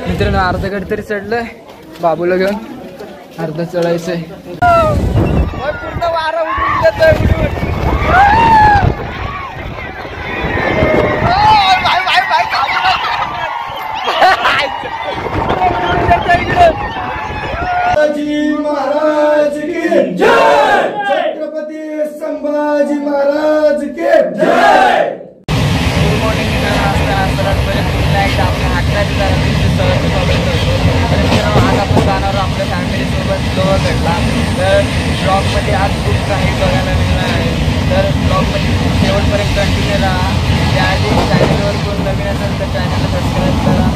मित्रांनो अर्धा गड तरी चढलंय बाबूला घेऊन अर्धा चढायचंय पूर्ण वारा उडून जातोय शिवाजी महाराज की जय छत्रपती संभाजी महाराज की जय। गुड मॉर्निंग आज आपण जाणार आपल्या फॅमिलीसोबत लोहगडला तर ब्लॉगमध्ये आज खूप काही बघायला मिळणार आहे तर ब्लॉगमध्ये शेवटपर्यंत कंटिन्यू राहा त्याआधी चॅनलवर कोण नवीन असेल तर चॅनलला सबस्क्राईब करा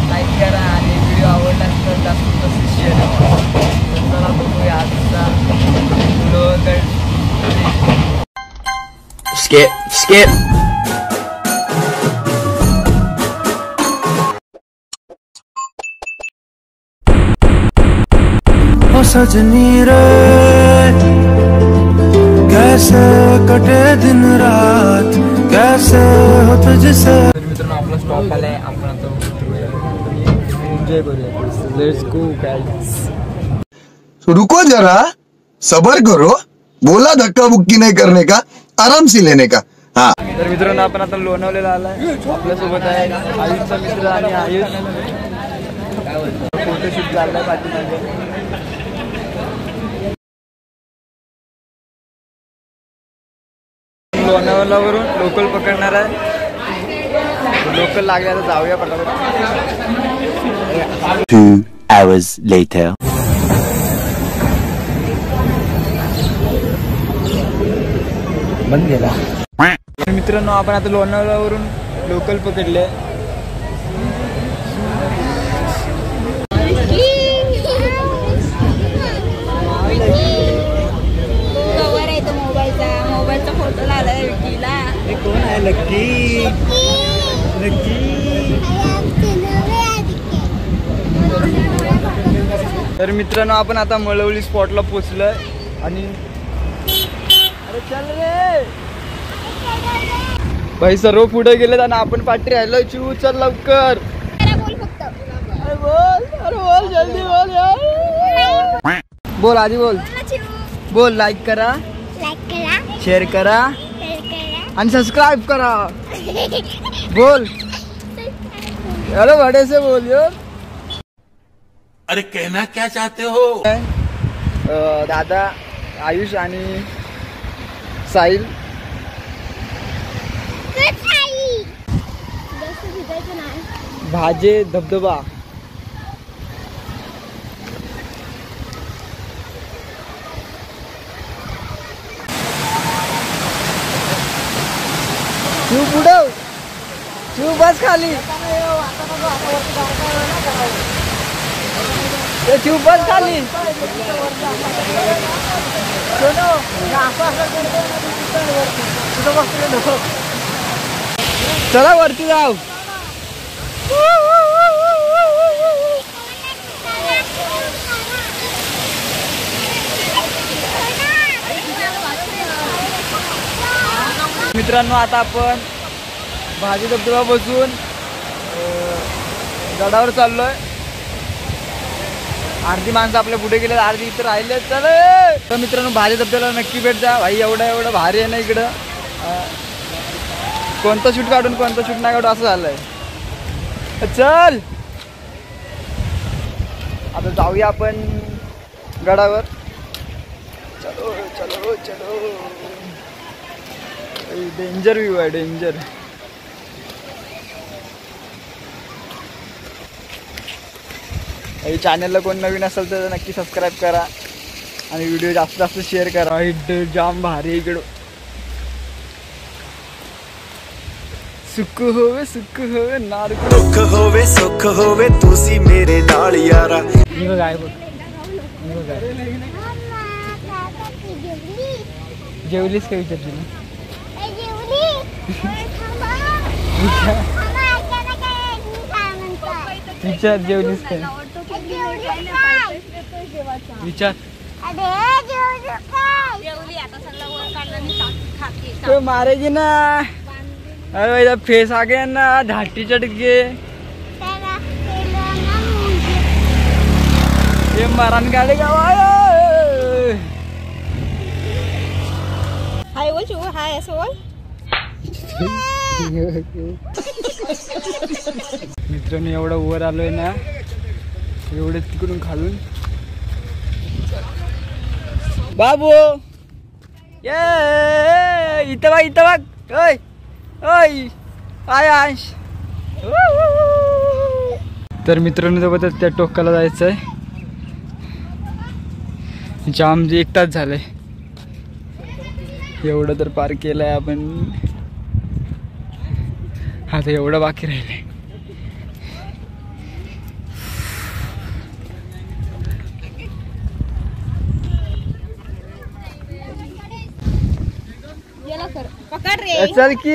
लाईक करा आणि व्हिडिओ आवडला तर जास्तीत जास्त शेअर करा तर चला बघूया आजचा लोहगड skip सजनी रे कैसे कटे दिन रात कैसे हो तुझसे। मित्रांनो आपला स्टॉप आलाय आपण आता एन्जॉय करूया लेट्स गो गाइस। रुको जरा सबर करो बोला धक्का बुक्की नहीं करने का आराम से लेने का। हाँ तर मित्रांनो आपण आता लोणावळ्याला आलाय आपल्यासोबत आहे आयुषचा मित्र आणि आयुष फोटोशूट चाललाय पाठीमागे लोणावळ्यावरून लोकल पकडणार आहे लोकल लागल्याला जाऊया पटापट। 2 hours later बंद गेला। मित्रांनो आपण आता लोणावळ्यावरून लोकल पकडले मोबाईलचा फोटो लागलाय विकीला कोण आहे लक्की तर मित्रांनो आपण आता मळवली स्पॉटला पोचलोय आणि अरे चल रे भाई सर्व पुढे गेलेत आणि आपण पाठी राहिलोय चिऊ चल लवकर अरे बोल जल्दी बोल यार बोल आधी बोल लाईक करा शेअर करा आणि सबस्क्राइब करा बोल हेलो बड़े से बोल यार। अरे कहना क्या चाहते हो। दादा आयुष आणि साहिल भाजे धबधबा शिव पुढं शिव बस खाली शिव बस खाली चला वरती जाऊ मित्रांनो आता आपण भाजी धबधबा बसून गडावर चाललोय अर्धी माणसं आपल्या पुढे गेले अर्धी इथं राहिले चल तर मित्रांनो भाजी धबधब्याला नक्की भेट जा भाई एवढं भारी आहे ना इकडं कोणतं शूट काढून कोणतं शूट नाही काढू असं झालंय चल आता जाऊया आपण गडावर चलो चलो चलो डेंजर व्ह्यू आहे डेंजर चॅनलला कोण नवीन असेल तर नक्की सबस्क्राईब करा आणि व्हिडिओ जास्त जास्त शेअर करा जाम भारी इकडं सुख होवे नार सुख होवे तुसी मेरे नाल यारा। गाय बोल जेवलीस का विचारते ना विचार जेवलीस काय विचार जेवली आता सगळं वर काढलं तो मारेगी ना। अरे भाई फेस आ गया ना, ढाटी चढ़ गए। ये मरण गाड़ेगा। हाय बोल चुका, हाय ऐसे बोल। मित्रांनो एवढा वर आलोय ना, एवढे तिकडून खालून। बाबू ये इथं बघ, इथं बघ। ओय ओय आय आश। तर मित्रांनो सोबतच त्या टोकाला जायचंय। जाम 1 तास झालंय, एवढं तर पार केलंय आपण। आता एवढं बाकी राहिलंय। पकड़ रे। चल की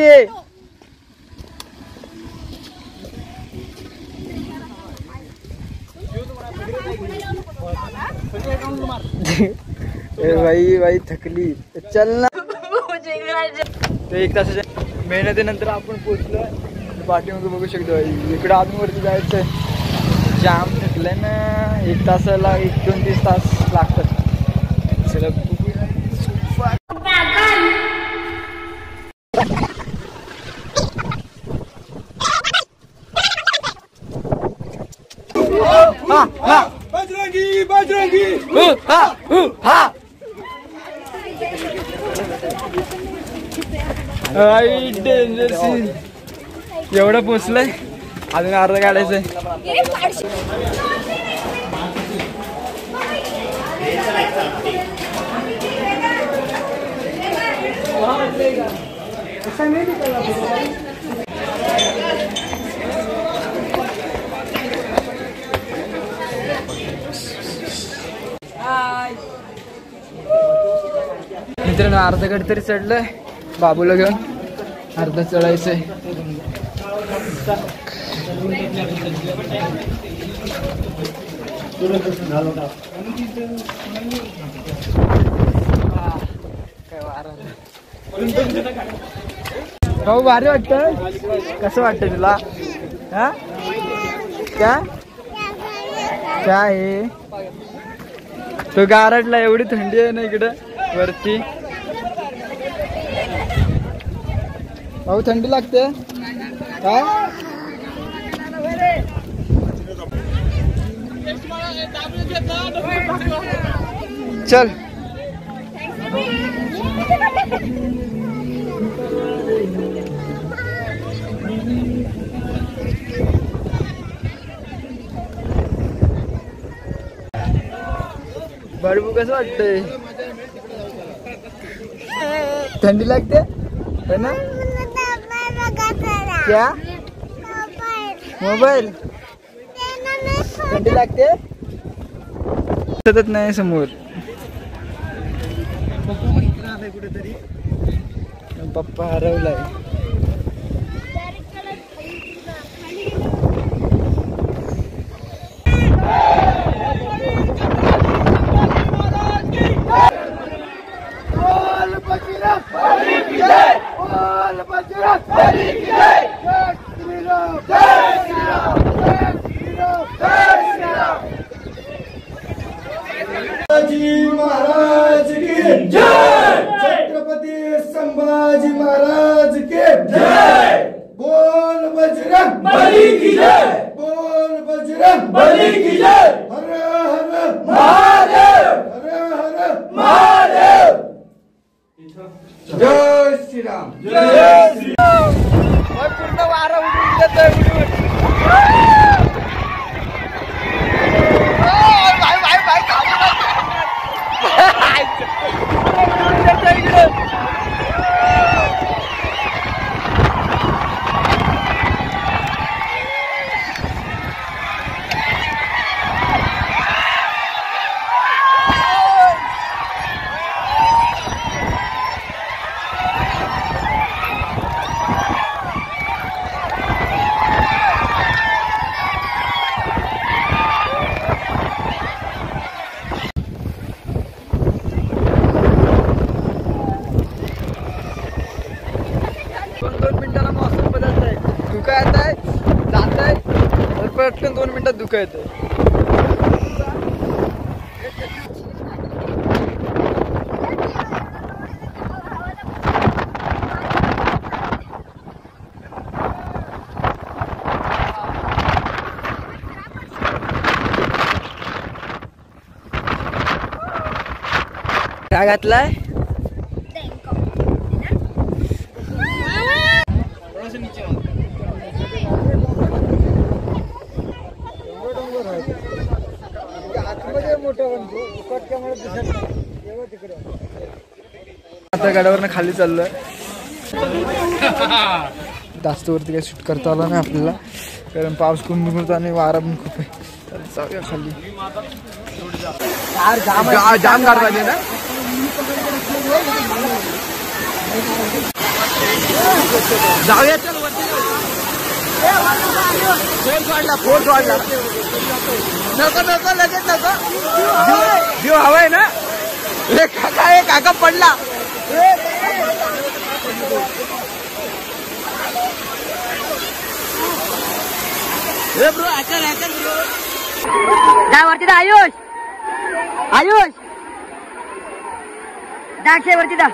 भाई भाई थकली, चल ना। ते 1 तासाच्या मेहनतीनंतर आपण पोचलो पाठीमागे बघू शकतो। इकडं अजून वरती जायचंय, जाम थकलंय ना। 1 तासाला 1-2-3 तास लागतात। चला बजरंगी बजरंगी डेंजर सीन। एवढं पोचलंय, अजून अर्ध काढायचंय। मित्रांनो अर्ध गड तरी चढलंय, बाबूला घेऊन अर्ध चढायचंय। भाऊ भारी वाटतं, कसं वाटतं तुला? हा क्या क्या आहे? तो गारटला, एवढी थंडी आहे ना इकडं वरती। भाऊ थंडी लागते काय? चल बडबू कसं वाटतंय? थंडी लागते है ना? क्या मोबाईल थंडी लागते? सतत नाही समोर पप्पा हरवलाय। महाराज की जय, छत्रपति संभाजी महाराज की जय। बोल बजरंग बली की जय, बोल बजरंग बली की जय। हर हर महादेव, हर हर महादेव। जय श्री राम, जय श्री राम। पूर्ण वारा उडून देतोय। धुका येत आहे, जात आहे, पटकन 2 मिनिटात धुका येत आहे. काय घातलाय? आता गडावरनं खाली चाललोय. जास्त वरती काही शूट करता आला नाही आपल्याला, कारण पाऊस खूप निघतो आणि वारा पण खूप आहे. तर जाऊया खाली. जाम गाड पाहिजे ना. जाऊया चल वरती. फोर्स वाढला. नको नको लगेच नको. जीव हवाय ना. काका पडला. जा वरती जा. आयुष आयुष दाक्षे वरती जा.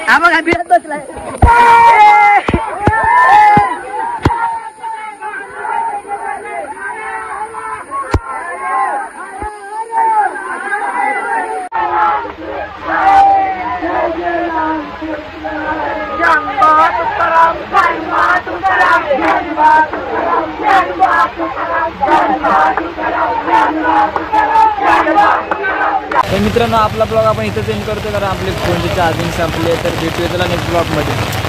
हा बघा भिडत बसलाय. तर मित्रांनो, आपला ब्लॉग आपण इथंच एंड करतो, कारण आपले फोनची चार्जिंग संपली. तर भेटूया त्याला नेक्स्ट ब्लॉगमध्ये.